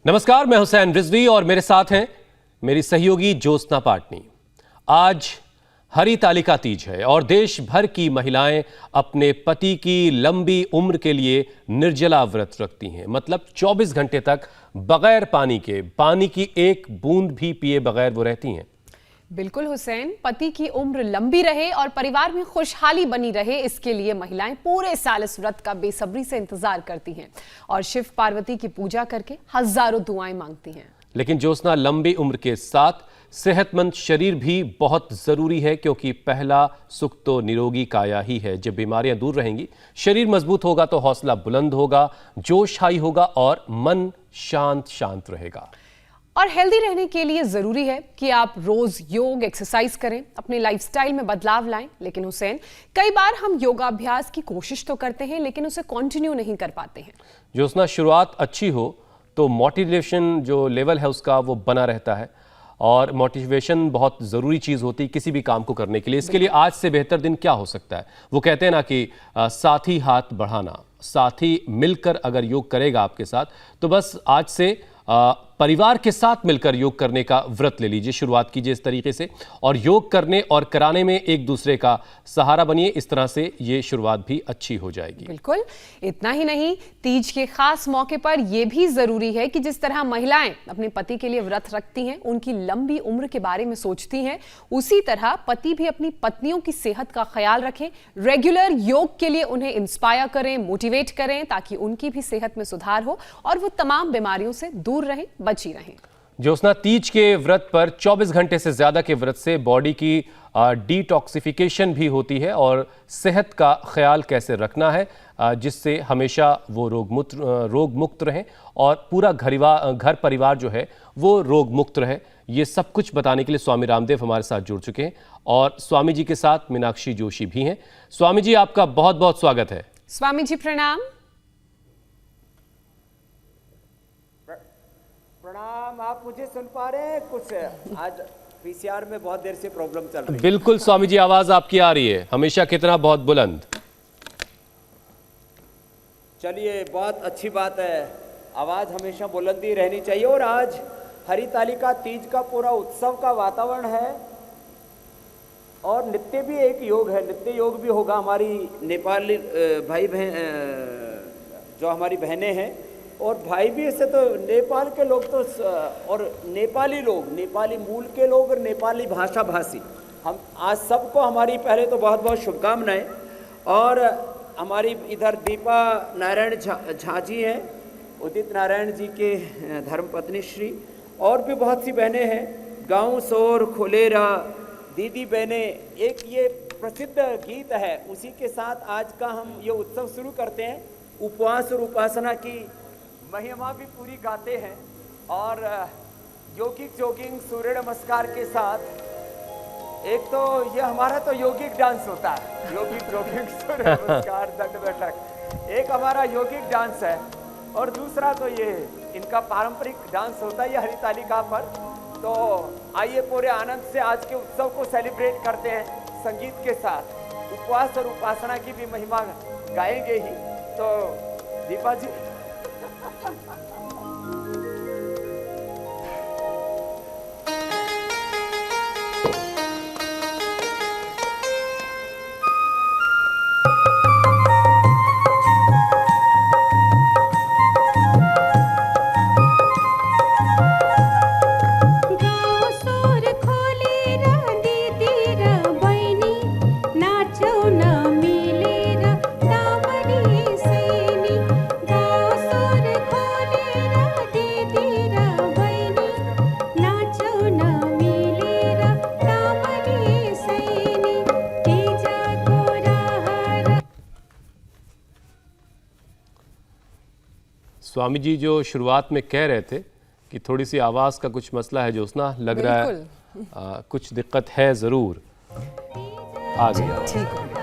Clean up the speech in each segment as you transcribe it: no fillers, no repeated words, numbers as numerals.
नमस्कार, मैं हुसैन रिजवी और मेरे साथ हैं मेरी सहयोगी ज्योत्सना पाटनी। आज हरितालिका तीज है और देश भर की महिलाएं अपने पति की लंबी उम्र के लिए निर्जला व्रत रखती हैं। मतलब 24 घंटे तक बगैर पानी के, पानी की एक बूंद भी पिए बगैर वो रहती हैं। बिल्कुल हुसैन, पति की उम्र लंबी रहे और परिवार में खुशहाली बनी रहे, इसके लिए महिलाएं पूरे साल इस व्रत का बेसब्री से इंतजार करती हैं और शिव पार्वती की पूजा करके हजारों दुआएं मांगती हैं। लेकिन ज्योत्सना, लंबी उम्र के साथ सेहतमंद शरीर भी बहुत जरूरी है, क्योंकि पहला सुख तो निरोगी काया ही है। जब बीमारियां दूर रहेंगी, शरीर मजबूत होगा तो हौसला बुलंद होगा, जोश हाई होगा और मन शांत शांत रहेगा। और हेल्दी रहने के लिए जरूरी है कि आप रोज योग एक्सरसाइज करें, अपने लाइफस्टाइल में बदलाव लाएं। लेकिन हुसैन, कई बार हम योगाभ्यास की कोशिश तो करते हैं लेकिन उसे कंटिन्यू नहीं कर पाते हैं। ज्योत्सना, शुरुआत अच्छी हो तो मोटिवेशन जो लेवल है उसका वो बना रहता है, और मोटिवेशन बहुत ज़रूरी चीज़ होती है किसी भी काम को करने के लिए। इसके लिए आज से बेहतर दिन क्या हो सकता है? वो कहते हैं ना कि साथी हाथ बढ़ाना, साथी मिलकर अगर योग करेगा आपके साथ, तो बस आज से परिवार के साथ मिलकर योग करने का व्रत ले लीजिए, शुरुआत कीजिए इस तरीके से, और योग करने और कराने में एक दूसरे का सहारा बनिए। इस तरह से ये शुरुआत भी अच्छी हो जाएगी। बिल्कुल, इतना ही नहीं, तीज के खास मौके पर यह भी जरूरी है कि जिस तरह महिलाएं अपने पति के लिए व्रत रखती हैं, उनकी लंबी उम्र के बारे में सोचती हैं, उसी तरह पति भी अपनी पत्नियों की सेहत का ख्याल रखें। रेगुलर योग के लिए उन्हें इंस्पायर करें, मोटिवेट करें, ताकि उनकी भी सेहत में सुधार हो और वो तमाम बीमारियों से दूर रहें, बची रहें। ज्योत्सना, तीज के व्रत पर 24 घंटे से ज्यादा के व्रत से बॉडी की डिटॉक्सिफिकेशन भी होती है, और सेहत का ख्याल कैसे रखना है जिससे हमेशा वो रोग मुक्त रहें और पूरा घर परिवार जो है वो रोग मुक्त रहे, ये सब कुछ बताने के लिए स्वामी रामदेव हमारे साथ जुड़ चुके हैं, और स्वामी जी के साथ मीनाक्षी जोशी भी हैं। स्वामी जी, आपका बहुत बहुत स्वागत है। स्वामी जी प्रणाम। प्रणाम। आप मुझे सुन पा रहे हैं? कुछ आज पीसीआर में बहुत देर से प्रॉब्लम चल रही है। बिल्कुल स्वामी जी, आवाज आपकी आ रही है, हमेशा कितना बहुत बुलंद। चलिए, बहुत अच्छी बात है, आवाज हमेशा बुलंदी रहनी चाहिए। और आज हरितालिका तीज का पूरा उत्सव का वातावरण है, और नित्य भी एक योग है, नित्य योग भी होगा। हमारी नेपाली भाई बहन, जो हमारी बहनें हैं और भाई भी, इससे तो नेपाल के लोग तो, और नेपाली लोग, नेपाली मूल के लोग और नेपाली भाषा भाषी, हम आज सबको हमारी पहले तो बहुत बहुत शुभकामनाएं। और हमारी इधर दीपा नारायण झा जी हैं, उदित नारायण जी के धर्मपत्नी श्री, और भी बहुत सी बहनें हैं, गाँव सोर खोलेरा दीदी बहनें। एक ये प्रसिद्ध गीत है, उसी के साथ आज का हम ये उत्सव शुरू करते हैं। उपवास और उपासना की महिमा भी पूरी गाते हैं, और योगिक जॉगिंग, सूर्य नमस्कार के साथ एक तो ये हमारा तो योगिक डांस होता है, योगिक जॉगिंग, सूर्य नमस्कार, दंड बैठक, एक हमारा योगिक डांस है। और दूसरा तो ये इनका पारंपरिक डांस होता है ये हरितालिका पर। तो आइए पूरे आनंद से आज के उत्सव को सेलिब्रेट करते हैं संगीत के साथ। उपवास और उपासना की भी महिमा गाएंगे ही। तो दीपा जी, स्वामी जी जो शुरुआत में कह रहे थे कि थोड़ी सी आवाज़ का कुछ मसला है, ज्योत्सना, लग रहा है कुछ दिक्कत है ज़रूर। आ गया, ठीक है।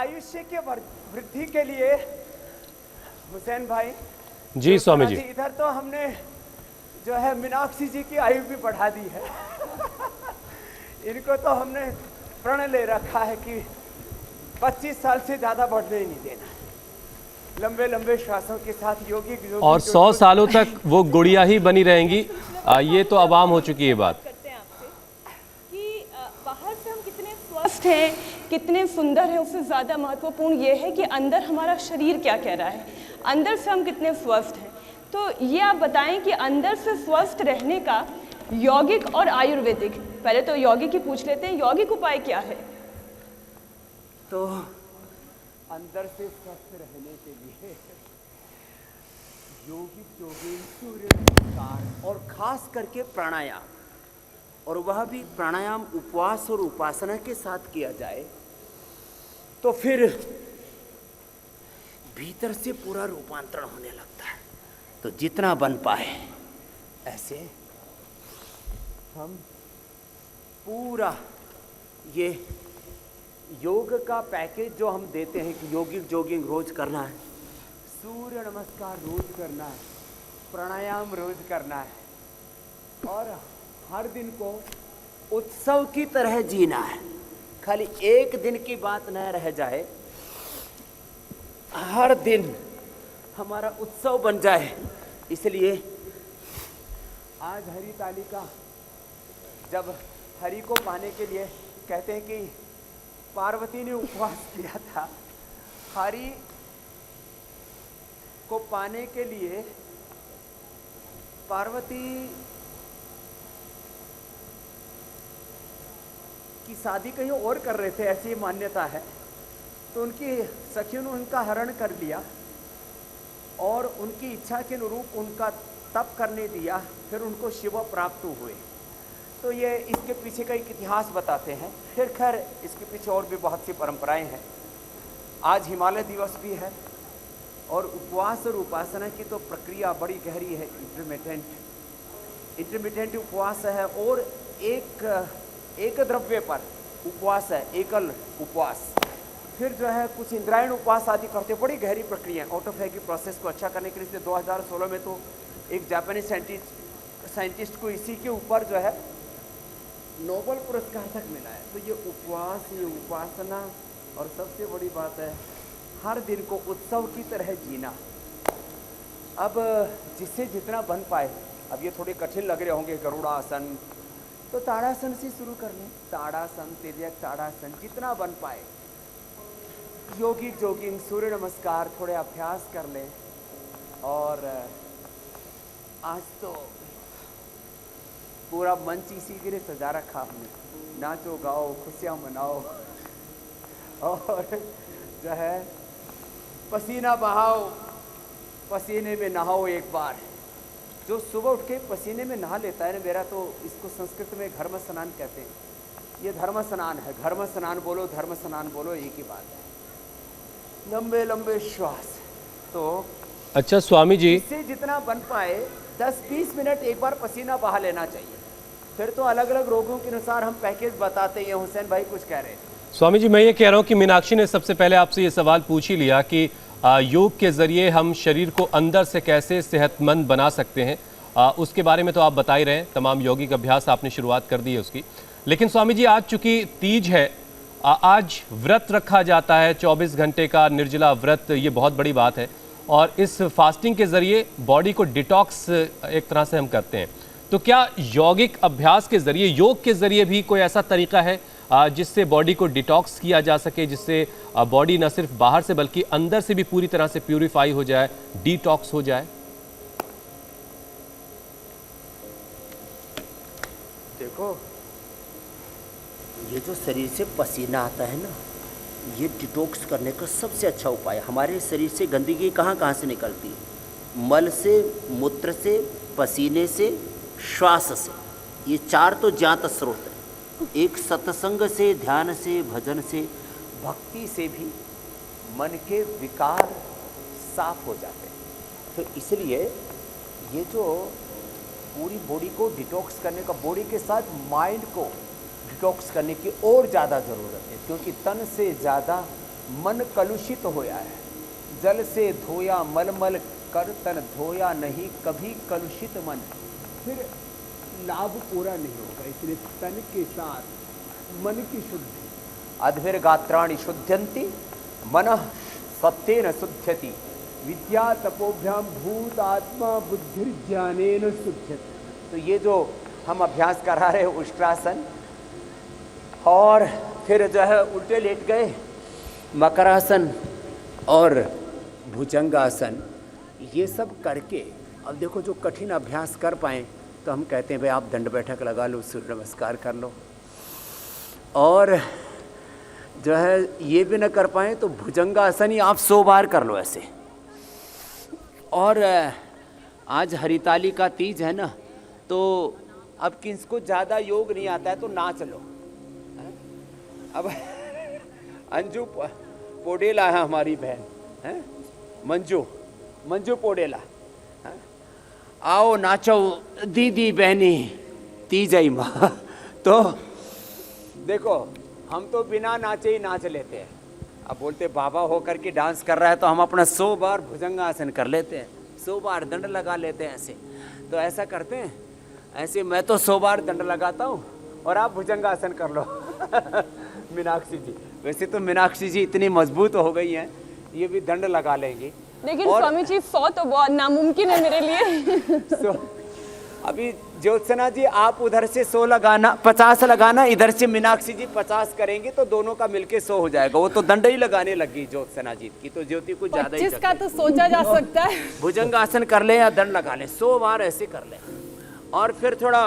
आयुष्य के वृद्धि के लिए हुसैन भाई जी स्वामी जी। इधर तो हमने जो है मीनाक्षी जी की आयु भी बढ़ा दी है। इनको तो हमने प्रण ले रखा है कि 25 साल से ज्यादा बढ़ने ही नहीं देना। लंबे लंबे श्वासों के साथ योगी और 100 सालों तक वो गुड़िया ही बनी रहेंगी। ये तो आवाम हो चुकी है बात। करते हैं आपसे कि बाहर से हम कितने स्वस्थ हैं, कितने सुंदर हैं, उससे ज़्यादा महत्वपूर्ण ये है कि अंदर हमारा शरीर क्या कह रहा है, अंदर से हम कितने स्वस्थ हैं। तो ये आप बताएं कि अंदर से स्वस्थ रहने का यौगिक और आयुर्वेदिक, पहले तो यौगिक ही पूछ लेते हैं, यौगिक उपाय क्या है? तो अंदर से स्वस्थ रहने के लिए योगिक जोगिंग, सूर्य नमस्कार और खास करके प्राणायाम, और वह भी प्राणायाम उपवास और उपासना के साथ किया जाए तो फिर भीतर से पूरा रूपांतरण होने लगता है। तो जितना बन पाए ऐसे हम पूरा ये योग का पैकेज जो हम देते हैं कि योगिक जोगिंग रोज करना है, सूर्य नमस्कार रोज करना है, प्राणायाम रोज करना है और हर दिन को उत्सव की तरह जीना है। खाली एक दिन की बात न रह जाए, हर दिन हमारा उत्सव बन जाए। इसलिए आज हरि तालिका, जब हरि को पाने के लिए कहते हैं कि पार्वती ने उपवास किया था, हरि को पाने के लिए पार्वती की शादी कहीं और कर रहे थे, ऐसी मान्यता है। तो उनकी सखियों ने उनका हरण कर लिया और उनकी इच्छा के अनुरूप उनका तप करने दिया, फिर उनको शिव प्राप्त हुए। तो ये इसके पीछे का एक इतिहास बताते हैं। फिर खैर इसके पीछे और भी बहुत सी परंपराएं हैं। आज हिमालय दिवस भी है और उपवास और उपासना की तो प्रक्रिया बड़ी गहरी है। इंटरमिटेंट उपवास है और एक द्रव्य पर उपवास है, एकल उपवास। फिर जो है कुछ इंद्रायण उपवास आदि करते, बड़ी गहरी प्रक्रिया। ऑटोफैगी प्रोसेस को अच्छा करने के लिए 2016 में तो एक जापानी साइंटिस्ट को इसी के ऊपर जो है नोबेल पुरस्कार तक मिला है। तो ये उपवास, ये उपासना और सबसे बड़ी बात है हर दिन को उत्सव की तरह जीना। अब जिससे जितना बन पाए, अब ये थोड़े कठिन लग रहे होंगे गरुड़ासन, तो ताड़ासन से शुरू कर लें। ताड़ासन, तिर्यक ताड़ासन, जितना बन पाए। योगिक जोगिंग, सूर्य नमस्कार थोड़े अभ्यास कर लें। और आज तो पूरा मंच इसी के लिए सजा रखा हमने, नाचो गाओ खुशियाँ मनाओ और जो है पसीना बहाओ, पसीने में नहाओ एक बार। जो सुबह उठ के पसीने में नहा लेता है ना, मेरा तो इसको संस्कृत में घर्म स्नान कहते हैं। ये धर्म स्नान है, घर्म स्नान बोलो, धर्म स्नान बोलो, एक ही बात है। लंबे लंबे श्वास। तो अच्छा स्वामी जी, इससे जितना बन पाए 10-20 मिनट एक बार पसीना बहा लेना चाहिए। फिर तो अलग अलग रोगों के अनुसार हम पैकेज बताते हैं। हुसैन भाई कुछ कह रहे हैं। स्वामी जी मैं ये कह रहा हूँ कि मीनाक्षी ने सबसे पहले आपसे ये सवाल पूछ ही लिया कि योग के जरिए हम शरीर को अंदर से कैसे सेहतमंद बना सकते हैं। उसके बारे में तो आप बता ही रहे हैं, तमाम यौगिक अभ्यास आपने शुरुआत कर दी है उसकी। लेकिन स्वामी जी आज चूंकि तीज है, आज व्रत रखा जाता है 24 घंटे का निर्जला व्रत, ये बहुत बड़ी बात है। और इस फास्टिंग के जरिए बॉडी को डिटॉक्स एक तरह से हम करते हैं। तो क्या यौगिक अभ्यास के जरिए, योग के जरिए भी कोई ऐसा तरीका है जिससे बॉडी को डिटॉक्स किया जा सके, जिससे बॉडी न सिर्फ बाहर से बल्कि अंदर से भी पूरी तरह से प्यूरिफाई हो जाए, डिटॉक्स हो जाए? देखो, ये जो शरीर से पसीना आता है ना, ये डिटॉक्स करने का सबसे अच्छा उपाय है। हमारे शरीर से गंदगी कहाँ कहाँ से निकलती है? मल से, मूत्र से, पसीने से, श्वास से। ये 4 तो ज्ञात स्रोत है। एक सत्संग से, ध्यान से, भजन से, भक्ति से भी मन के विकार साफ हो जाते हैं। तो इसलिए ये जो पूरी बॉडी को डिटॉक्स करने का, बॉडी के साथ माइंड को डिटॉक्स करने की और ज़्यादा ज़रूरत है, क्योंकि तन से ज़्यादा मन कलुषित होया है, जल से धोया मलमल कर तन धोया नहीं कभी कलुषित मन, फिर लाभ पूरा नहीं होगा। इसलिए तन के साथ मन की शुद्धि, अद्भिर्गात्राणि शुद्ध्यन्ति मनः सत्येन शुद्ध्यति, विद्या तपोभ्याम भूत आत्मा बुद्धिर्ज्ञानेन शुद्ध्यति। तो ये जो हम अभ्यास करा रहे हैं उष्ट्रासन, और फिर जो है उल्टे लेट गए, मकरासन और भुजंगासन, ये सब करके अब देखो जो कठिन अभ्यास कर पाएँ तो हम कहते हैं भाई आप दंड बैठक लगा लो, सूर्य नमस्कार कर लो, और जो है ये भी न कर पाएँ तो भुजंगासन ही आप 100 बार कर लो ऐसे। और आज हरिताली का तीज है ना, तो अब किसको ज़्यादा योग नहीं आता है तो नाच लो। अब अंजू पोडेला है हमारी बहन, है मंजू पोडेला, है? आओ नाचो दीदी बहनी तीजई माँ। तो देखो हम तो बिना नाचे ही नाच लेते हैं। अब बोलते बाबा होकर के डांस कर रहा है तो हम अपना 100 बार भुजंगासन कर लेते हैं, 100 बार दंड लगा लेते हैं ऐसे। तो ऐसा करते हैं, ऐसे मैं तो 100 बार दंड लगाता हूँ और आप भुजंगासन कर लो। मीनाक्षी जी, वैसे तो मीनाक्षी जी इतनी मजबूत हो गई हैं, ये भी दंड लगा लेंगी। लेकिन स्वामी जी 100 तो बहुत नामुमकिन है मेरे लिए। अभी ज्योत्सना जी आप उधर से 100 लगाना, 50 लगाना, इधर से मीनाक्षी जी 50 करेंगे तो दोनों का मिलके 100 हो जाएगा। वो तो दंड ही लगाने लगी ज्योत्सना जी की, तो ज्योति कुछ ज्यादा ही 25 का तो सोचा जा सकता है। भुजंगासन कर ले या दंड लगा ले, 100 बार ऐसे कर ले, और फिर थोड़ा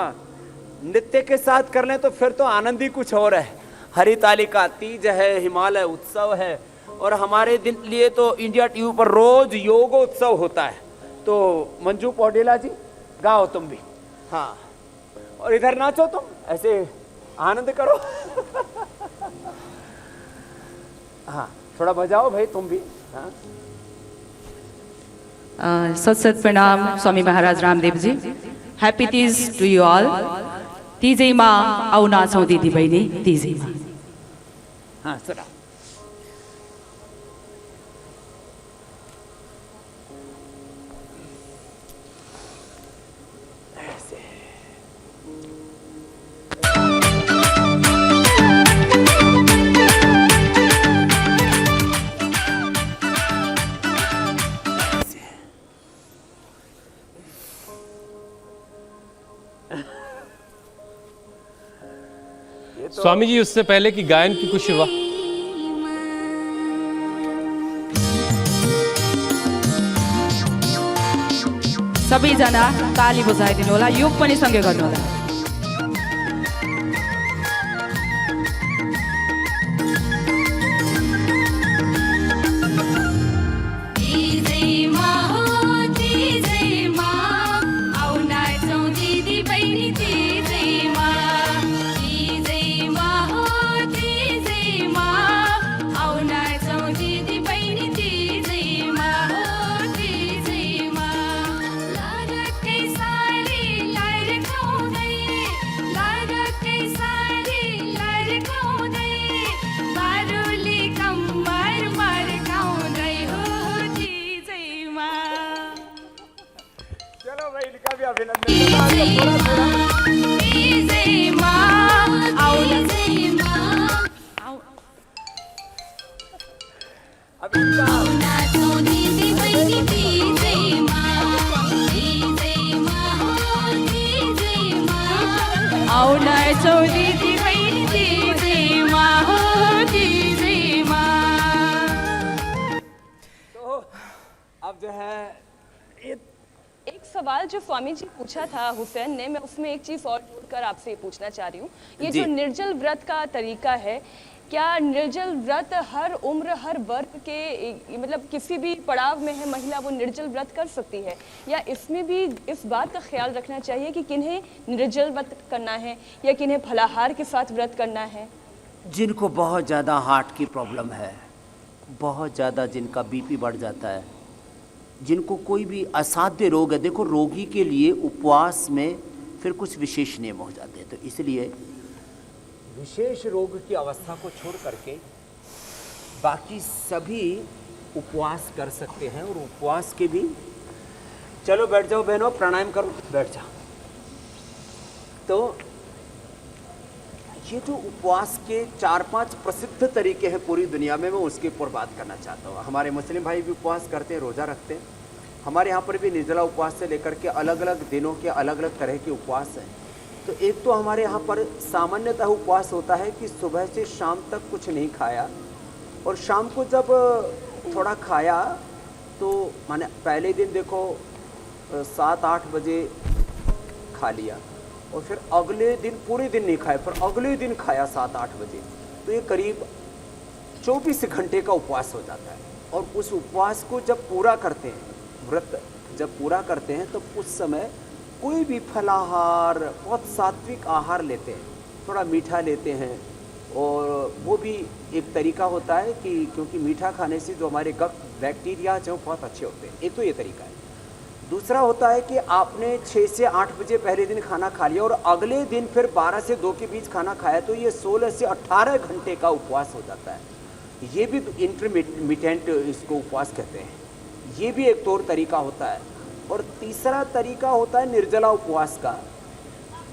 नृत्य के साथ कर ले तो फिर तो आनंद ही कुछ और है। हरितालिका तीज है, हिमालय उत्सव है, और हमारे दिन लिए तो इंडिया टीवी पर रोज योग उत्सव होता है। तो मंजू पौडेला जी गाओ तुम भी, हाँ, और इधर नाचो तुम, ऐसे आनंद करो। हाँ थोड़ा बजाओ भाई तुम भी। हाँ सत सत प्रणाम Swami Maharaj Ramdev ji. Happy Teej to you all. तीजैमा आउ नाचौँ दिदी बहिनी तीजैमा। हाँ सुना। स्वामी जी उससे पहले कि गायन की कुछ सबैजना ताली बजाइदिनु होला, योग पनि सँगै गर्नु होला। अब जो है एक सवाल जो स्वामी जी पूछा था हुसैन ने, मैं उसमें एक चीज़ और जोड़कर आपसे ये पूछना चाह रही हूँ। ये जो निर्जल व्रत का तरीका है, क्या निर्जल व्रत हर उम्र हर वर्ग के मतलब किसी भी पड़ाव में है महिला वो निर्जल व्रत कर सकती है, या इसमें भी इस बात का ख्याल रखना चाहिए कि किन्हें निर्जल व्रत करना है या किन्हें फलाहार के साथ व्रत करना है? जिनको बहुत ज़्यादा हार्ट की प्रॉब्लम है, बहुत ज़्यादा जिनका बीपी बढ़ जाता है, जिनको कोई भी असाध्य रोग है, देखो रोगी के लिए उपवास में फिर कुछ विशेष नियम हो जाते हैं। तो इसलिए विशेष रोग की अवस्था को छोड़ करके बाकी सभी उपवास कर सकते हैं और उपवास के भी। चलो बैठ जाओ बहनों, प्राणायाम करो, बैठ जाओ। तो ये जो उपवास के 4-5 प्रसिद्ध तरीके हैं पूरी दुनिया में, मैं उसके ऊपर बात करना चाहता हूँ। हमारे मुस्लिम भाई भी उपवास करते हैं, रोज़ा रखते हैं। हमारे यहाँ पर भी निर्जला उपवास से लेकर के अलग अलग दिनों के अलग अलग तरह के उपवास हैं। तो एक तो हमारे यहाँ पर सामान्यतः उपवास होता है कि सुबह से शाम तक कुछ नहीं खाया, और शाम को जब थोड़ा खाया तो माने पहले दिन देखो 7-8 बजे खा लिया, और फिर अगले दिन पूरे दिन नहीं खाया, फिर अगले दिन खाया 7-8 बजे, तो ये करीब 24 घंटे का उपवास हो जाता है। और उस उपवास को जब पूरा करते हैं, व्रत जब पूरा करते हैं, तो उस समय कोई भी फलाहार, बहुत सात्विक आहार लेते हैं, थोड़ा मीठा लेते हैं। और वो भी एक तरीका होता है कि क्योंकि मीठा खाने से जो हमारे गट बैक्टीरिया जो बहुत अच्छे होते हैं, एक तो ये तरीका है। दूसरा होता है कि आपने 6 से 8 बजे पहले दिन खाना खा लिया और अगले दिन फिर 12 से 2 के बीच खाना खाया, तो ये 16 से 18 घंटे का उपवास हो जाता है। ये भी इंटरमिटेंट इसको उपवास कहते हैं। ये भी एक तौर तरीका होता है। और तीसरा तरीका होता है निर्जला उपवास का,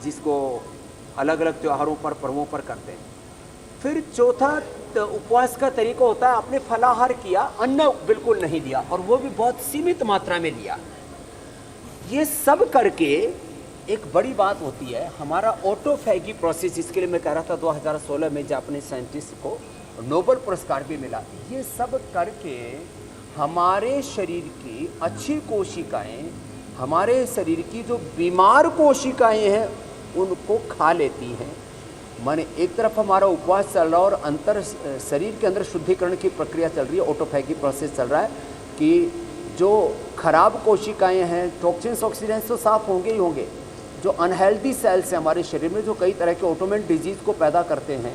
जिसको अलग अलग त्योहारों पर, पर्वों पर करते हैं। फिर चौथा उपवास का तरीका होता है आपने फलाहार किया, अन्न बिल्कुल नहीं लिया, और वो भी बहुत सीमित मात्रा में लिया। ये सब करके एक बड़ी बात होती है हमारा ऑटोफैगी प्रोसेस। इसके लिए मैं कह रहा था 2016 में जापानीज साइंटिस्ट को नोबेल पुरस्कार भी मिला। ये सब करके हमारे शरीर की अच्छी कोशिकाएं, हमारे शरीर की जो बीमार कोशिकाएं हैं उनको खा लेती हैं। माने एक तरफ हमारा उपवास चल रहा है और अंतर शरीर के अंदर शुद्धिकरण की प्रक्रिया चल रही है, ऑटोफैगी प्रोसेस चल रहा है कि जो खराब कोशिकाएं हैं, टॉक्सिन्स ऑक्सीडेंट्स तो साफ होंगे ही होंगे। जो अनहेल्दी सेल्स हैं हमारे शरीर में, जो कई तरह के ऑटोइम्यून डिजीज़ को पैदा करते हैं,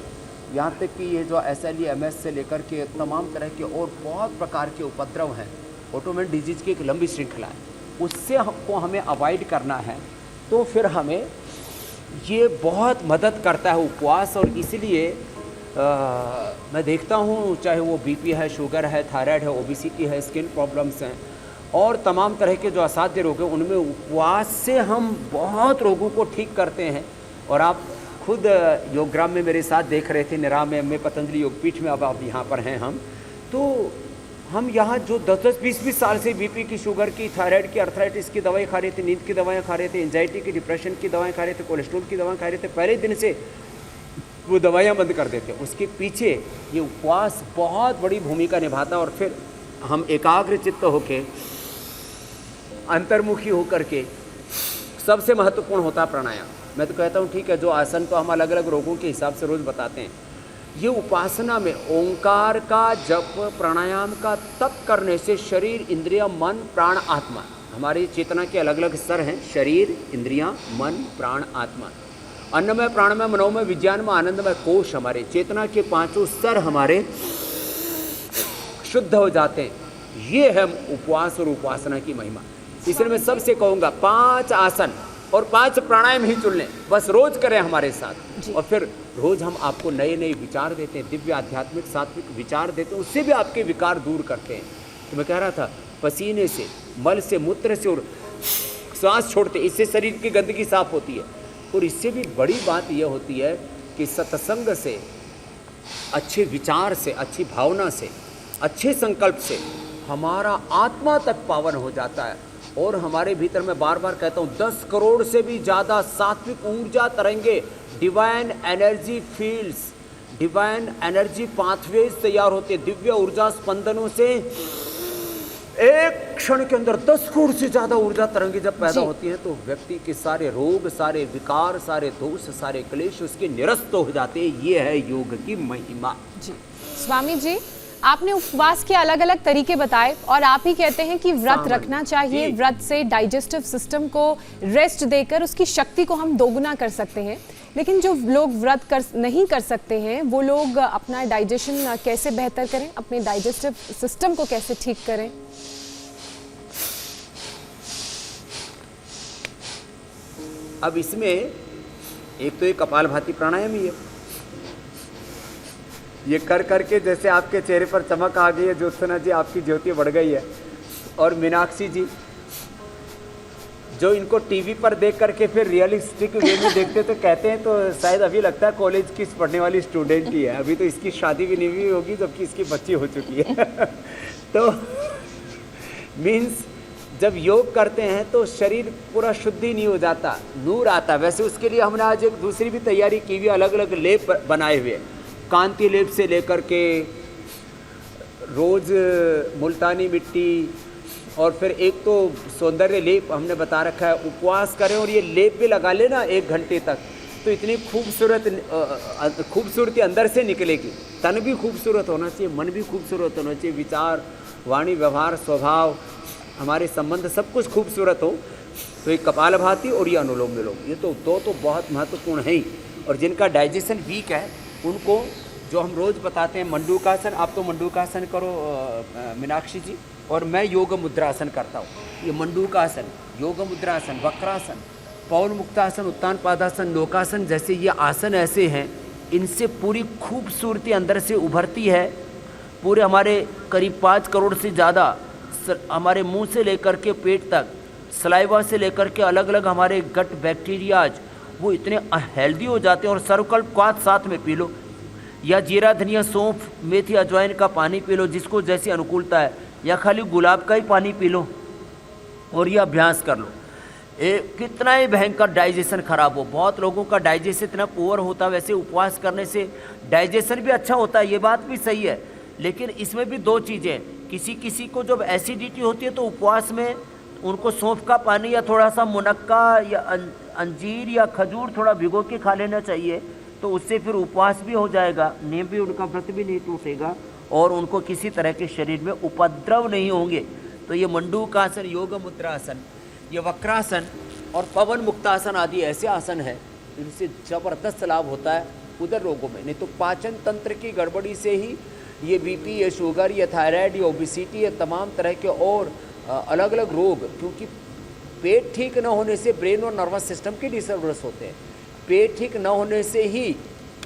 यहाँ तक कि ये जो SLE MS से लेकर के तमाम तरह के और बहुत प्रकार के उपद्रव हैं, ऑटोइम्यून डिजीज़ की एक लंबी श्रृंखला है, उससे हमको हमें अवॉइड करना है। तो फिर हमें ये बहुत मदद करता है उपवास। और इसलिए मैं देखता हूँ चाहे वो BP है, शुगर है, थायराइड है, ओबेसिटी है, स्किन प्रॉब्लम्स हैं और तमाम तरह के जो असाध्य रोग हैं, उनमें उपवास से हम बहुत रोगों को ठीक करते हैं। और आप खुद योगग्राम में मेरे साथ देख रहे थे, निराम में पतंजलि योगपीठ में, अब आप यहाँ पर हैं तो हम यहाँ जो 10-10, 20-20 साल से BP की, शुगर की, थायराइड की, अर्थराइटिस की दवाई खा रहे थे, नींद की दवाएं खा रहे थे, एंजाइटी की, डिप्रेशन की दवाएं खा रहे थे, कोलेस्ट्रॉल की दवाएं खा रहे थे, पहले दिन से वो दवाइयाँ बंद कर देते। उसके पीछे ये उपवास बहुत बड़ी भूमिका निभाता है। और फिर हम एकाग्र चित्त होके, अंतर्मुखी होकर के, सबसे महत्वपूर्ण होता है प्राणायाम। मैं तो कहता हूँ ठीक है, जो आसन तो हम अलग अलग रोगों के हिसाब से रोज़ बताते हैं, ये उपासना में ओंकार का जप, प्राणायाम का तप करने से शरीर, इंद्रिया, मन, प्राण, आत्मा, हमारी चेतना के अलग अलग स्तर हैं, शरीर, इंद्रियां, मन, प्राण, आत्मा, अन्नमय, प्राणमय, मनोमय, विज्ञानमय, आनंदमय कोश, हमारे चेतना के 5 स्तर हमारे शुद्ध हो जाते हैं। ये है उपवास और उपासना की महिमा। इसलिए मैं सबसे कहूँगा 5 आसन और 5 प्राणायाम ही चुन लें, बस रोज करें हमारे साथ। और फिर रोज हम आपको नए नए विचार देते हैं, दिव्य आध्यात्मिक सात्विक विचार देते हैं, उससे भी आपके विकार दूर करते हैं। तो मैं कह रहा था, पसीने से, मल से, मूत्र से और सांस छोड़ते, इससे शरीर की गंदगी साफ होती है। और इससे भी बड़ी बात यह होती है कि सत्संग से, अच्छे विचार से, अच्छी भावना से, अच्छे संकल्प से हमारा आत्मा तक पावन हो जाता है। और हमारे भीतर, मैं बार बार कहता हूँ, 10 करोड़ से भी ज़्यादा सात्विक ऊर्जा तरंगे, divine energy fields, divine energy pathways तैयार होते। दिव्य ऊर्जा स्पंदनों से एक क्षण के अंदर 10 करोड़ से ज़्यादा ऊर्जा तरंगे जब पैदा होती हैं, तो व्यक्ति के सारे रोग, सारे विकार, सारे दोष, सारे क्लेश उसके निरस्त हो जाते हैं। ये है योग की महिमा। जी स्वामी जी, आपने उपवास के अलग अलग तरीके बताए और आप ही कहते हैं कि व्रत रखना चाहिए, व्रत से डाइजेस्टिव सिस्टम को रेस्ट देकर उसकी शक्ति को हम दोगुना कर सकते हैं। लेकिन जो लोग व्रत नहीं कर सकते हैं, वो लोग अपना डाइजेशन कैसे बेहतर करें, अपने डाइजेस्टिव सिस्टम को कैसे ठीक करें? अब इसमें एक तो ये कपालभाति प्राणायाम ही है। ये कर करके जैसे आपके चेहरे पर चमक आ गई है ज्योत्सना जी, आपकी ज्योति बढ़ गई है। और मीनाक्षी जी जो इनको टीवी पर देख करके फिर रियलिस्टिक वे में देखते तो कहते हैं तो शायद अभी लगता है कॉलेज की पढ़ने वाली स्टूडेंट ही है। अभी तो इसकी शादी भी नहीं हुई होगी जबकि इसकी बच्ची हो चुकी है। तो मीन्स जब योग करते हैं तो शरीर पूरा शुद्धि नहीं हो जाता, नूर आता। वैसे उसके लिए हमने आज एक दूसरी भी तैयारी की हुई, अलग अलग लेप बनाए हुए, कांति लेप से लेकर के रोज़ मुल्तानी मिट्टी, और फिर एक तो सौंदर्य लेप हमने बता रखा है। उपवास करें और ये लेप भी लगा लेना 1 घंटे तक, तो इतनी खूबसूरती अंदर से निकलेगी। तन भी खूबसूरत होना चाहिए, मन भी खूबसूरत होना चाहिए, विचार, वाणी, व्यवहार, स्वभाव, हमारे संबंध सब कुछ खूबसूरत हो। तो ये कपालभाति और ये अनुलोम विलोम, ये तो दो तो बहुत महत्वपूर्ण है ही। और जिनका डाइजेशन वीक है उनको जो हम रोज़ बताते हैं मंडूकासन, आप तो मंडूकासन करो मीनाक्षी जी, और मैं योग मुद्रासन करता हूँ। ये मंडूकासन, योग मुद्रासन, वक्रासन, पवन मुक्तासन, उत्तान पादासन, नौकासन जैसे ये आसन ऐसे हैं, इनसे पूरी खूबसूरती अंदर से उभरती है। पूरे हमारे करीब 5 करोड़ से ज़्यादा हमारे मुंह से लेकर के पेट तक, सलाइवा से लेकर के अलग अलग हमारे गट बैक्टीरियाज वो इतने हेल्दी हो जाते हैं। और सर्वकल्प क्वाथ साथ में पी लो, या जीरा, धनिया, सौंफ, मेथी, अजवाइन का पानी पी लो, जिसको जैसी अनुकूलता है, या खाली गुलाब का ही पानी पी लो और ये अभ्यास कर लो। कितना ही भयंकर डाइजेशन खराब हो, बहुत लोगों का डाइजेशन इतना पुअर होता है। वैसे उपवास करने से डाइजेशन भी अच्छा होता है, ये बात भी सही है, लेकिन इसमें भी 2 चीज़ें। किसी किसी को जब एसिडिटी होती है तो उपवास में उनको सौंफ का पानी या थोड़ा सा मुनक्का या अंजीर या खजूर थोड़ा भिगो के खा लेना चाहिए, तो उससे फिर उपवास भी हो जाएगा, नियम भी, उनका व्रत भी नहीं टूटेगा और उनको किसी तरह के शरीर में उपद्रव नहीं होंगे। तो ये मंडूकासन, योग मुद्रासन, ये वक्रासन और पवन मुक्तासन आदि ऐसे आसन हैं, इनसे ज़बरदस्त लाभ होता है उधर रोगों में। नहीं तो पाचन तंत्र की गड़बड़ी से ही ये बीपी, ये शुगर, ये थायराइड, ये ओबिसिटी, ये तमाम तरह के और अलग अलग रोग, क्योंकि पेट ठीक न होने से ब्रेन और नर्वस सिस्टम की डिसऑर्डर्स होते हैं। पेट ठीक न होने से ही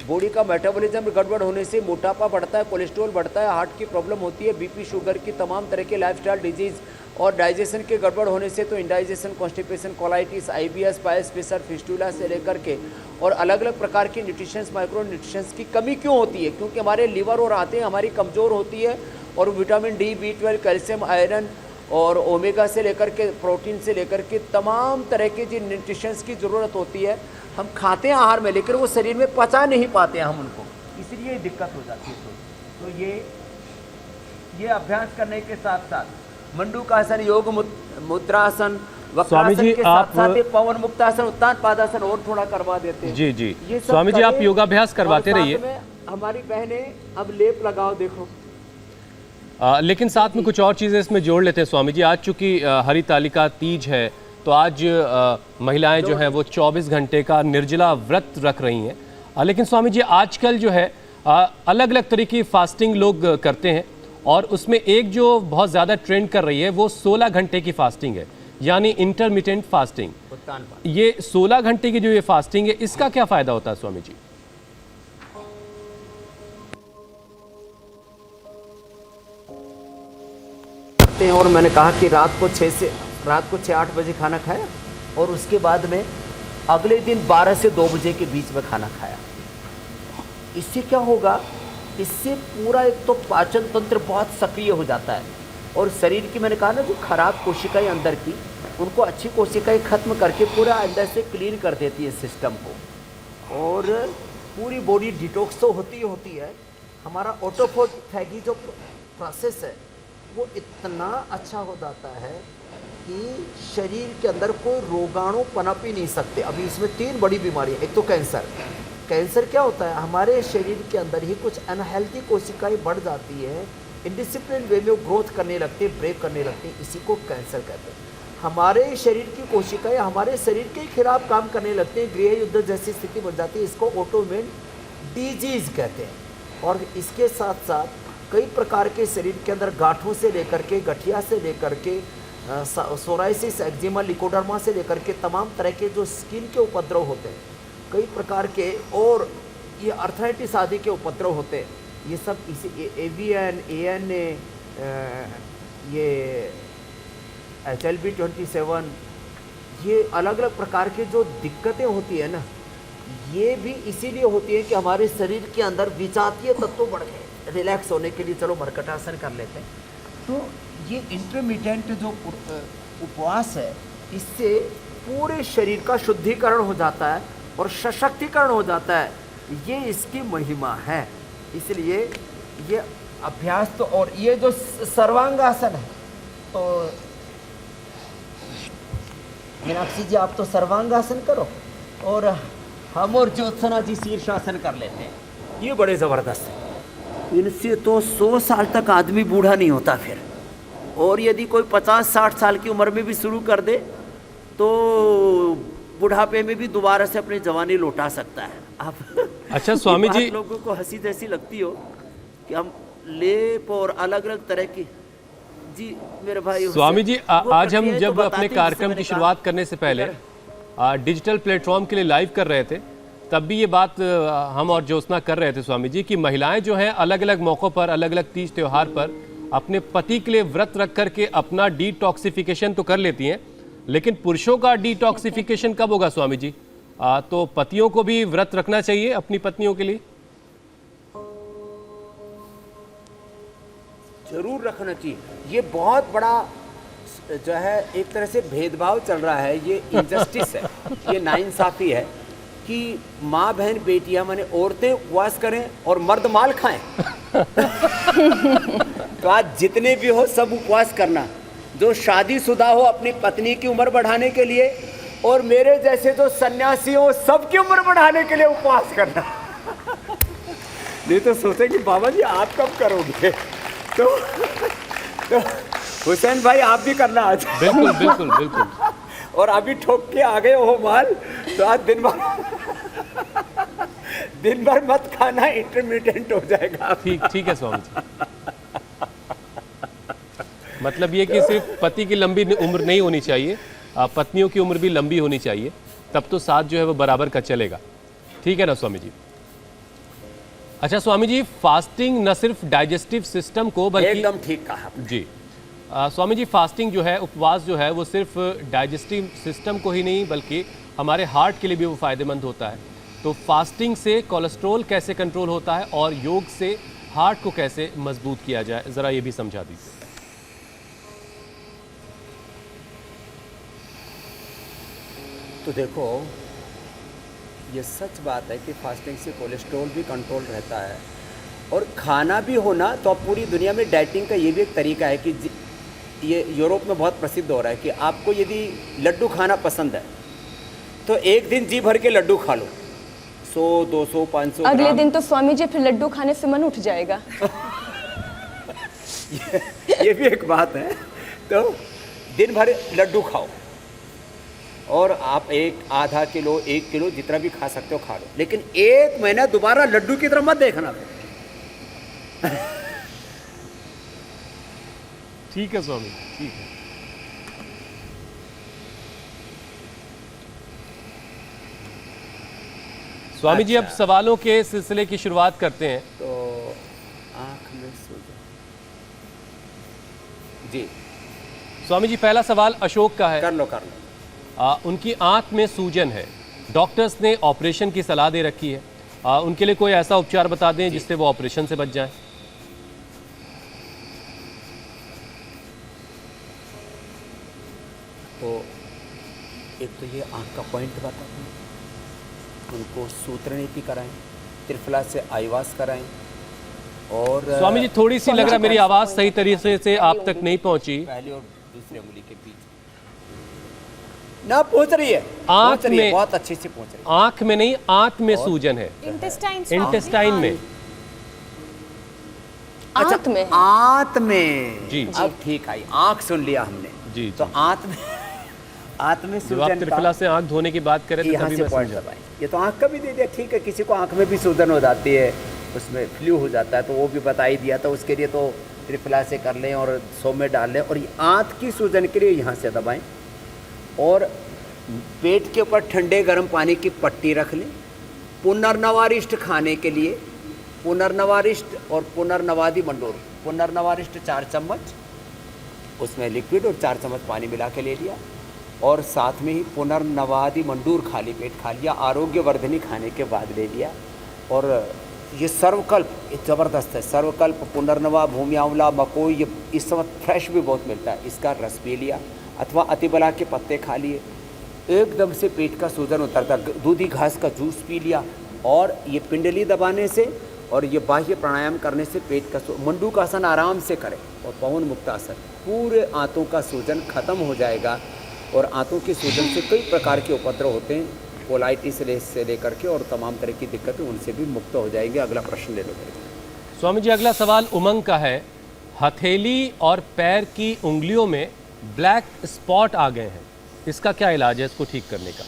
बॉडी का मेटाबॉलिज्म गड़बड़ होने से मोटापा बढ़ता है, कोलेस्ट्रॉल बढ़ता है, हार्ट की प्रॉब्लम होती है, बीपी, शुगर की तमाम तरह के लाइफस्टाइल डिजीज़, और डाइजेशन के गड़बड़ होने से तो indigestion, constipation, colitis, IBS, piles, fissure, fistula से लेकर के और अलग अलग प्रकार की न्यूट्रिशंस, माइक्रो न्यूट्रिशंस की कमी क्यों होती है? क्योंकि हमारे लिवर और आंतें हमारी कमज़ोर होती है और vitamin D, B12, calcium, iron और ओमेगा से लेकर के प्रोटीन से लेकर के तमाम तरह के जो न्यूट्रिशंस की ज़रूरत होती है हम खाते हैं आहार में, लेकिन वो शरीर में पचा नहीं पाते हैं हम उनको, इसलिए दिक्कत हो जाती है। तो ये अभ्यास करने के साथ साथ मंडूकासन, योग मुद्रासन, वक्रासन के साथ साथ पवन मुक्तासन, उत्तान पादासन और थोड़ा करवा देते हैं। जी जी, स्वामी जी आप योगाभ्यास करवाते रहिए। हमारी बहनें अब लेप लगाओ, देखो। लेकिन साथ में कुछ और चीज़ें इसमें जोड़ लेते हैं स्वामी जी। आज चूंकि हरितालिका तीज है, तो आज महिलाएं जो हैं वो 24 घंटे का निर्जला व्रत रख रही हैं। लेकिन स्वामी जी आजकल जो है अलग अलग तरह की फास्टिंग लोग करते हैं, और उसमें एक जो बहुत ज़्यादा ट्रेंड कर रही है वो 16 घंटे की फास्टिंग है, यानी इंटरमिटेंट फास्टिंग। ये 16 घंटे की जो ये फास्टिंग है, इसका क्या फ़ायदा होता है स्वामी जी? और मैंने कहा कि रात को 6-8 बजे खाना खाया और उसके बाद में अगले दिन 12 से 2 बजे के बीच में खाना खाया। इससे क्या होगा? इससे पूरा एक तो पाचन तंत्र बहुत सक्रिय हो जाता है और शरीर की, मैंने कहा ना, जो खराब कोशिकाएं अंदर की, उनको अच्छी कोशिकाएं खत्म करके पूरा अंदर से क्लीन कर देती है सिस्टम को, और पूरी बॉडी डिटॉक्स तो होती है। हमारा ऑटोफैगी जो प्रोसेस है वो इतना अच्छा हो जाता है कि शरीर के अंदर कोई रोगाणु पनप ही नहीं सकते। अभी इसमें 3 बड़ी बीमारियां, एक तो कैंसर क्या होता है? हमारे शरीर के अंदर ही कुछ अनहेल्दी कोशिकाएं बढ़ जाती है, इंडिसिप्लिन वे में ग्रोथ करने लगती है, ब्रेक करने लगती है, इसी को कैंसर कहते हैं। हमारे शरीर की कोशिकाएं हमारे शरीर के खिलाफ काम करने लगती हैं, गृह युद्ध जैसी स्थिति बन जाती है, इसको ऑटोइम्यून डिजीज कहते हैं। और इसके साथ साथ कई प्रकार के शरीर के अंदर गांठों से लेकर के, गठिया से लेकर के, सोराइसिस, एक्जिमा, लिकोडर्मा से लेकर के तमाम तरह के जो स्किन के उपद्रव होते हैं, कई प्रकार के, और ये अर्थराइटिस आदि के उपद्रव होते हैं, ये सब इसी एवीएन, एएनए, ये HLB27, ये अलग अलग प्रकार के जो दिक्कतें होती है ना, ये भी इसीलिए होती है कि हमारे शरीर के अंदर विजातीय तत्व बढ़ गए। रिलैक्स होने के लिए चलो मरकटासन कर लेते हैं। तो ये इंटरमीडिएट जो उपवास है, इससे पूरे शरीर का शुद्धिकरण हो जाता है और सशक्तिकरण हो जाता है। ये इसकी महिमा है। इसलिए ये अभ्यास तो, और ये जो सर्वांगासन है, तो मीनाक्षी जी आप तो सर्वांगासन करो और हम और ज्योत्सना जी शीर्षासन कर लेते हैं। ये बड़े ज़बरदस्त है। इनसे तो 100 साल तक आदमी बूढ़ा नहीं होता फिर, और यदि कोई 50-60 साल की उम्र में भी शुरू कर दे तो बुढ़ापे में भी दोबारा से अपनी जवानी लौटा सकता है। आप अच्छा स्वामी जी, लोगों को हंसी जैसी लगती हो कि हम लेप और अलग अलग तरह की, जी मेरे भाई स्वामी जी आज हम जब अपने कार्यक्रम की शुरुआत करने से पहले डिजिटल प्लेटफॉर्म के लिए लाइव कर रहे थे, तब भी ये बात हम और ज्योत्सना कर रहे थे स्वामी जी, कि महिलाएं जो हैं अलग अलग मौक़ों पर, अलग अलग तीज त्योहार पर अपने पति के लिए व्रत रख करके अपना डिटॉक्सिफिकेशन तो कर लेती हैं, लेकिन पुरुषों का डिटॉक्सिफिकेशन कब होगा स्वामी जी? तो पतियों को भी व्रत रखना चाहिए अपनी पत्नियों के लिए? जरूर रखना चाहिए। ये बहुत बड़ा जो है एक तरह से भेदभाव चल रहा है, ये इनजस्टिस है, ये नाइंसाफी है कि माँ बहन बेटियां माने औरतें उपवास करें और मर्द माल खाएं। तो आज जितने भी हो सब उपवास करना, जो शादीशुदा हो अपनी पत्नी की उम्र बढ़ाने के लिए, और मेरे जैसे जो सन्यासी हो सबकी उम्र बढ़ाने के लिए उपवास करना। नहीं तो सोचे कि बाबा जी आप कब करोगे? तो हुसैन भाई आप भी करना आज। बिल्कुल बिल्कुल बिल्कुल। और अभी ठोक के आ गए हो माल, तो आज दिन भर मत खाना, इंटरमीडिएट हो जाएगा। ठीक है स्वामी जी। मतलब ये कि सिर्फ पति की लंबी उम्र नहीं होनी चाहिए, पत्नियों की उम्र भी लंबी होनी चाहिए, तब तो साथ जो है वो बराबर का चलेगा। ठीक है ना स्वामी जी? अच्छा स्वामी जी, फास्टिंग न सिर्फ डाइजेस्टिव सिस्टम को बल्कि एकदम ठीक कहा जी स्वामी जी, फास्टिंग जो है, उपवास जो है, वो सिर्फ डाइजेस्टिव सिस्टम को ही नहीं बल्कि हमारे हार्ट के लिए भी वो फ़ायदेमंद होता है। तो फास्टिंग से कोलेस्ट्रॉल कैसे कंट्रोल होता है और योग से हार्ट को कैसे मजबूत किया जाए, ज़रा ये भी समझा दीजिए। तो देखो, ये सच बात है कि फास्टिंग से कोलेस्ट्रॉल भी कंट्रोल रहता है, और खाना भी होना, तो अब पूरी दुनिया में डाइटिंग का ये भी एक तरीका है कि ये यूरोप में बहुत प्रसिद्ध हो रहा है कि आपको यदि लड्डू खाना पसंद है तो एक दिन जी भर के लड्डू खा लो, 100, 200, 500 अगले दिन तो स्वामी जी फिर लड्डू खाने से मन उठ जाएगा। ये भी एक बात है। तो दिन भर लड्डू खाओ, और आप आधा किलो 1 किलो जितना भी खा सकते हो खा लो, लेकिन 1 महीना दोबारा लड्डू की तरफ मत देखना। ठीक है स्वामी, ठीक है। स्वामी जी, अब सवालों के सिलसिले की शुरुआत करते हैं। तो आँख में सूजन, जी स्वामी जी, पहला सवाल अशोक का है। कर लो। उनकी आंख में सूजन है, डॉक्टर्स ने ऑपरेशन की सलाह दे रखी है, उनके लिए कोई ऐसा उपचार बता दें जिससे वो ऑपरेशन से बच जाएं। तो एक तो ये आँख का पॉइंट बता दूँ, उनको सूत्र नीति कराएं, त्रिफला से आईवास कराएं। और स्वामी जी, थोड़ी सी लग रहा मेरी आवाज़ सही तरीके से आप तक नहीं पहुंची। पहली और दूसरी उंगली के बीच ना पहुंच रही है, आँख में बहुत अच्छे से पहुंच रही है। आँख में नहीं, आंत में सूजन है, इंटेस्टाइन में। अच्छा, आंत में, आंत में जी। अब ठीक आई, आँख सुन लिया हमने जी। तो आंत में जब आप त्रिफला से आँख धोने की बात करें तो तभी मैं समझा। ये तो आँख का भी दे दिया, ठीक है। किसी को आँख में भी सूजन हो जाती है, उसमें फ्लू हो जाता है, तो वो भी बता ही दिया। तो उसके लिए तो त्रिफला से कर लें और 100 में डाल लें, और आंत की सूजन के लिए यहाँ से दबाएं, और पेट के ऊपर ठंडे गर्म पानी की पट्टी रख लें। पुनर्नवारिष्ट खाने के लिए पुनर्नवारिष्ट और पुनर्नवादी मंडूर। पुनर्नवारिष्ट 4 चम्मच, उसमें लिक्विड और 4 चम्मच पानी मिला के ले लिया, और साथ में ही पुनर्नवादी मंडूर खाली पेट खा लिया, आरोग्यवर्धनी खाने के बाद ले लिया। और ये सर्वकल्प ज़बरदस्त है, सर्वकल्प, पुनर्नवा, भूमि आंवला, मकोई, ये इस समय फ्रेश भी बहुत मिलता है, इसका रस पी लिया, अथवा अतिबला के पत्ते खा लिए, एकदम से पेट का सूजन उतरता। दूधी घास का जूस पी लिया, और ये पिंडली दबाने से और ये बाह्य प्राणायाम करने से पेट का मंडूकासन आराम से करें, और पवन मुक्तासन, पूरे आंतों का सूजन खत्म हो जाएगा। और आंतों के सूजन से कई प्रकार के उपद्रव होते हैं, कोलाइटिस से लेकर के और तमाम तरह की दिक्कतें, उनसे भी मुक्त हो जाएंगे। अगला प्रश्न ले लो मेरे। स्वामी जी, अगला सवाल उमंग का है। हथेली और पैर की उंगलियों में ब्लैक स्पॉट आ गए हैं, इसका क्या इलाज है इसको ठीक करने का?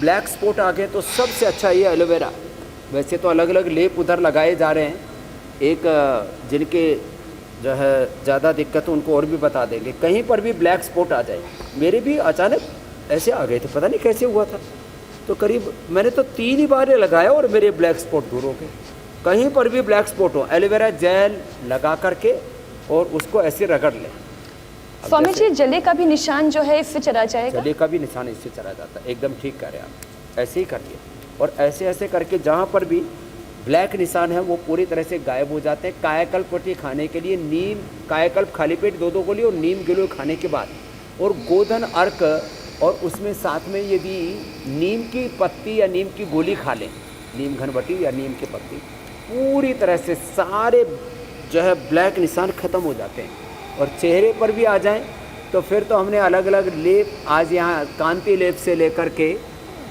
ब्लैक स्पॉट आ गए तो सबसे अच्छा ये एलोवेरा। वैसे तो अलग अलग लेप उधर लगाए जा रहे हैं, एक जिनके जो है ज़्यादा दिक्कत उनको और भी बता देंगे। कहीं पर भी ब्लैक स्पॉट आ जाए, मेरे भी अचानक ऐसे आ गए थे, पता नहीं कैसे हुआ था, तो करीब मैंने तो 3 ही बार लगाया और मेरे ब्लैक स्पॉट दूर हो गए। कहीं पर भी ब्लैक स्पॉट हो, एलोवेरा जेल लगा करके और उसको ऐसे रगड़ लें। स्वामी जी, जले का भी निशान जो है इससे चला जाएगा? जले का भी निशान इससे चला जाता है, एकदम ठीक कर रहे हैं आप, ऐसे ही करिए। और ऐसे ऐसे करके जहाँ पर भी ब्लैक निशान है वो पूरी तरह से गायब हो जाते हैं। कायाकल्प रोटी खाने के लिए नीम, कायाकल्प खाली पेट 2-2 गोली और नीम गिलोय खाने के बाद, और गोधन अर्क, और उसमें साथ में यदि नीम की पत्ती या नीम की गोली खा लें, नीम घनबटी या नीम की पत्ती, पूरी तरह से सारे जो है ब्लैक निशान खत्म हो जाते हैं। और चेहरे पर भी आ जाएं तो फिर तो हमने अलग अलग लेप आज यहाँ कांति लेप से लेकर के,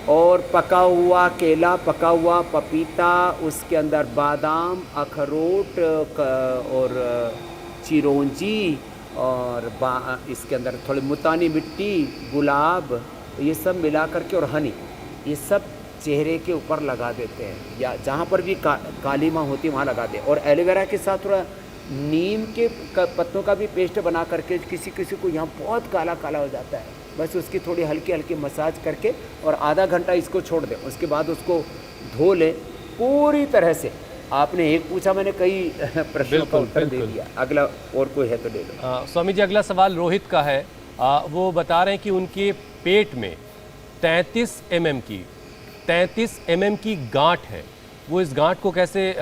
और पका हुआ केला, पका हुआ पपीता, उसके अंदर बादाम, अखरोट और चिरौंजी, और इसके अंदर थोड़ी मुल्तानी मिट्टी, गुलाब, ये सब मिला करके, और हनी, ये सब चेहरे के ऊपर लगा देते हैं, या जहाँ पर भी काली माँ होती है वहाँ लगा दें। और एलोवेरा के साथ थोड़ा नीम के पत्तों का भी पेस्ट बना करके, किसी किसी को यहाँ बहुत काला काला हो जाता है, बस उसकी थोड़ी हल्की हल्की मसाज करके और आधा घंटा इसको छोड़ दें, उसके बाद उसको धो लें पूरी तरह से। आपने एक पूछा, मैंने कई प्रश्नों का उत्तर दे दिया। अगला और कोई है तो ले लो। स्वामी जी, अगला सवाल रोहित का है। वो बता रहे हैं कि उनके पेट में 33 mm की गांठ है, वो इस गांठ को कैसे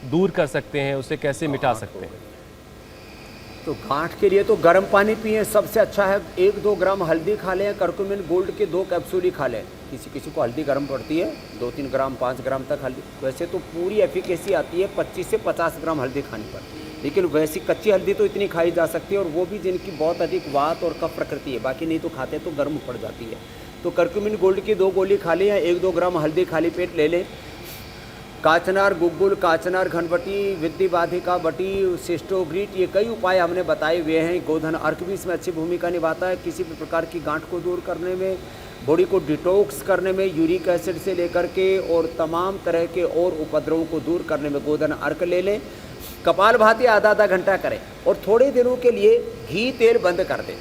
दूर कर सकते हैं, उसे कैसे मिटा सकते हैं? तो गांठ के लिए तो गर्म पानी पिए, सबसे अच्छा है। 1-2 ग्राम हल्दी खा लें, करक्यूमिन गोल्ड के 2 कैप्सूल ही खा लें। किसी किसी को हल्दी गर्म पड़ती है, 2-3 ग्राम 5 ग्राम तक हल्दी, वैसे तो पूरी एफिकेसी आती है 25 से 50 ग्राम हल्दी खाने पर, लेकिन वैसी कच्ची हल्दी तो इतनी खाई जा सकती है, और वो भी जिनकी बहुत अधिक वात और कफ प्रकृति है, बाकी नहीं तो खाते तो गर्म पड़ जाती है। तो करक्यूमिन गोल्ड की 2 गोली खा लें, या 1-2 ग्राम हल्दी खाली पेट ले लें। काचनार गुग्गुल, काचनार घनबटी, विद्धि बाधिका बटी, सिस्टोग्रीट, ये कई उपाय हमने बताए हुए हैं। गोधन अर्क भी इसमें अच्छी भूमिका निभाता है, किसी भी प्रकार की गांठ को दूर करने में, बॉडी को डिटॉक्स करने में, यूरिक एसिड से लेकर के और तमाम तरह के और उपद्रवों को दूर करने में गोधन अर्क ले लें। कपालभाति आधा घंटा करें, और थोड़े दिनों के लिए घी तेल बंद कर दें।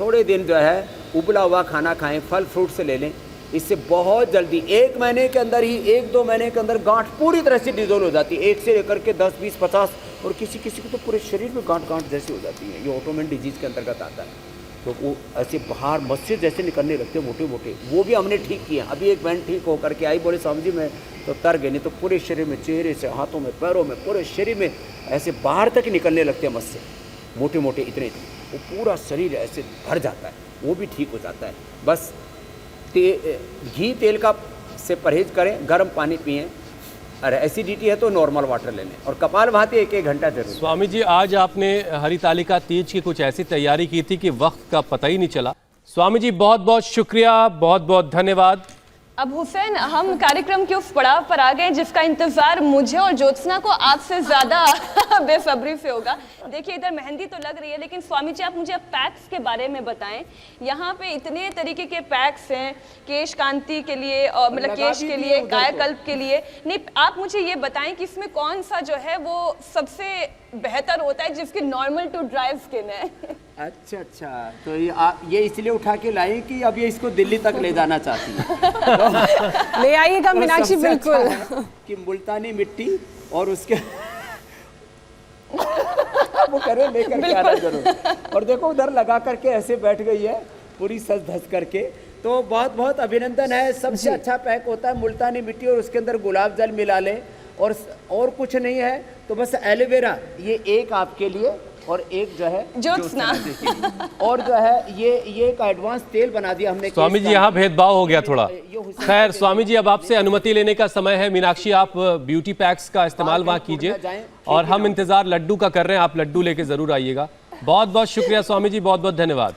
थोड़े दिन जो है उबला हुआ खाना खाएं, फल फ्रूट से ले लें। इससे बहुत जल्दी 1 महीने के अंदर ही, 1-2 महीने के अंदर गांठ पूरी तरह से डिजोल्व हो जाती है, 1 से लेकर के 10, 20, 50, और किसी किसी को तो पूरे शरीर में गांठ जैसी हो जाती है। ये ऑटोमेन डिजीज़ के अंतर्गत आता है, तो वो ऐसे बाहर मस्से जैसे निकलने लगते हैं मोटे मोटे, वो भी हमने ठीक किए। अभी एक बहन ठीक होकर के आई, बोले स्वामी जी मैं तो तर गए, नहीं तो पूरे शरीर में, चेहरे से, हाथों में, पैरों में, पूरे शरीर में ऐसे बाहर तक निकलने लगते हैं मस्से, मोटे मोटे इतने, वो पूरा शरीर ऐसे भर जाता है, वो भी ठीक हो जाता है। बस घी तेल का से परहेज करें, गर्म पानी पिएं, और एसिडिटी है तो नॉर्मल वाटर ले लें, और कपालभाति 1-1 घंटा जरूर। स्वामी जी, आज आपने हरितालिका तीज की कुछ ऐसी तैयारी की थी कि वक्त का पता ही नहीं चला। स्वामी जी बहुत बहुत शुक्रिया, बहुत बहुत धन्यवाद। अब हुसैन, हम कार्यक्रम के उस पड़ाव पर आ गए जिसका इंतजार मुझे और ज्योत्सना को आपसे ज्यादा बेसब्री से होगा। देखिए, इधर मेहंदी तो लग रही है, लेकिन स्वामी जी आप मुझे अब पैक्स के बारे में बताएं। यहाँ पे इतने तरीके के पैक्स हैं, केश कांति के लिए और मतलब केश के लिए, कायाकल्प के लिए। नहीं, आप मुझे ये बताएं कि इसमें कौन सा जो है वो सबसे बेहतर होता है जिसकी नॉर्मल टू ड्राई स्किन है। अच्छा अच्छा, तो ये इसलिए उठा के लाई कि अब ये इसको दिल्ली तक ले जाना चाहती है। ले आइएगा तो मीनाक्षी, सबसे बिल्कुल। अच्छा है कि मुल्तानी मिट्टी और उसके वो करे लेकर के आना जरूर। और देखो उधर लगा करके ऐसे बैठ गई है पूरी सज धस करके, तो बहुत बहुत अभिनंदन है। सबसे अच्छा पैक होता है मुल्तानी मिट्टी और उसके अंदर गुलाब जल मिला ले, और कुछ नहीं है तो बस एलोवेरा, ये एक आपके लिए और एक जो है ज्योत्सना के लिए। और जो है ये एक एडवांस तेल बना दिया हमने। स्वामी जी यहाँ भेदभाव हो गया थोड़ा। खैर स्वामी जी, अब आपसे अनुमति लेने का समय है। मीनाक्षी, आप ब्यूटी पैक्स का इस्तेमाल वहाँ कीजिए और हम इंतजार लड्डू का कर रहे हैं। आप लड्डू लेके जरूर आइएगा। बहुत बहुत शुक्रिया स्वामी जी, बहुत बहुत धन्यवाद।